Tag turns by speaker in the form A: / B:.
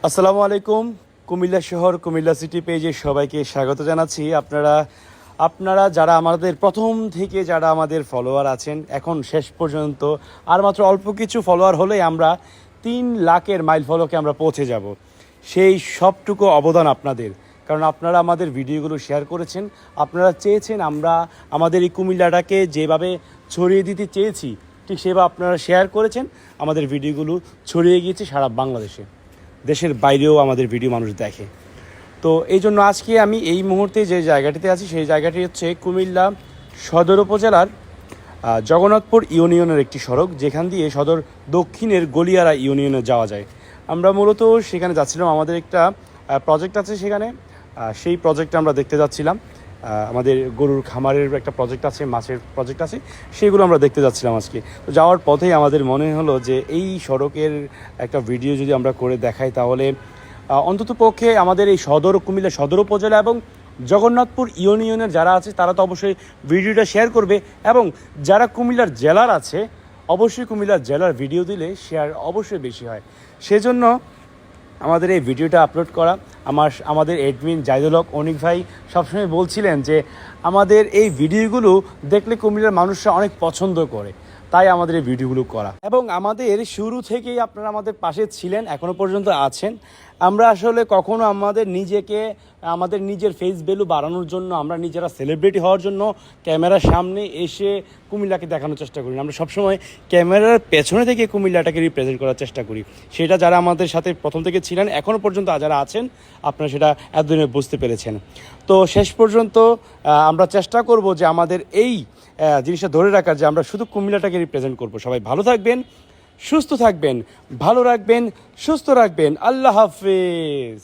A: আসসালামু আলাইকুম। কুমিল্লা শহর কুমিল্লা সিটি পেজে সবাইকে স্বাগত জানাচ্ছি। আপনারা যারা আমাদের প্রথম থেকে যারা আমাদের ফলোয়ার আছেন এখন শেষ পর্যন্ত, আর মাত্র অল্প কিছু ফলোয়ার হলেই আমরা 3 লাখের মাইল ফলকে আমরা পৌঁছে যাব। সেই সবটুকু অবদান আপনাদের, কারণ আপনারা আমাদের ভিডিওগুলো শেয়ার করেছেন। আপনারা চেয়েছেন আমরা আমাদের এই কুমিল্লাটাকে যেভাবে ছড়িয়ে দিতে চেয়েছি ঠিক সেভাবে আপনারা শেয়ার করেছেন। আমাদের ভিডিওগুলো ছড়িয়ে গিয়েছে সারা বাংলাদেশে, দেশের বাইরেও আমাদের ভিডিও মানুষ দেখে। তো এই জন্য আজকে আমি এই মুহূর্তে যে জায়গাটিতে আছি সেই জায়গাটি হচ্ছে কুমিল্লা সদর উপজেলার জগন্নাথপুর ইউনিয়নের একটি সড়ক, যেখান দিয়ে সদর দক্ষিণের গলিয়ারা ইউনিয়নে যাওয়া যায়। আমরা মূলত সেখানে যাচ্ছিলাম, আমাদের একটা প্রজেক্ট আছে সেখানে, সেই প্রজেক্টটা আমরা দেখতে যাচ্ছিলাম। আমাদের গরুর খামারের একটা প্রজেক্ট আছে, মাছের প্রজেক্ট আছে, সেগুলো আমরা দেখতে যাচ্ছিলাম আজকে। তো যাওয়ার পথেই আমাদের মনে হলো যে এই সড়কের একটা ভিডিও যদি আমরা করে দেখাই তাহলে অন্তত পক্ষে আমাদের এই কুমিল্লা সদর উপজেলা এবং জগন্নাথপুর ইউনিয়নের যারা আছে তারা তো অবশ্যই ভিডিওটা শেয়ার করবে, এবং যারা কুমিল্লার জেলার আছে অবশ্যই কুমিল্লার জেলার ভিডিও দিলে শেয়ার অবশ্যই বেশি হয়। সেজন্য আমাদের এই ভিডিওটা আপলোড করা। আমাদের অ্যাডমিন জাইদুল হক অনিক ভাই সবসময় বলছিলেন যে আমাদের এই ভিডিওগুলো দেখলে কুমিল্লার মানুষরা অনেক পছন্দ করে, তাই আমাদের এই ভিডিওগুলো করা। এবং আমাদের শুরু থেকেই আপনারা আমাদের পাশে ছিলেন, এখনও পর্যন্ত আছেন। আমরা আসলে কখনো আমাদের নিজের ফেস ভ্যালু বাড়ানোর জন্য, আমরা নিজেরা সেলিব্রিটি হওয়ার জন্য ক্যামেরার সামনে এসে কুমিল্লাকে দেখানোর চেষ্টা করি। আমরা সবসময় ক্যামেরার পেছনে থেকে কুমিল্লাটাকে রিপ্রেজেন্ট করার চেষ্টা করি। সেটা যারা আমাদের সাথে প্রথম থেকে ছিলেন, এখনও পর্যন্ত যারা আছেন, আপনারা সেটা এতদিনে বুঝতে পেরেছেন। তো শেষ পর্যন্ত আমরা চেষ্টা করব যে আমাদের এই জিনিসটা ধরে রাখার, যে আমরা শুধু কুমিল্লাটাকে রিপ্রেজেন্ট করব। সবাই ভালো থাকবেন, সুস্থ থাকবেন, ভালো রাখবেন, সুস্থ রাখবেন। আল্লাহ হাফেজ।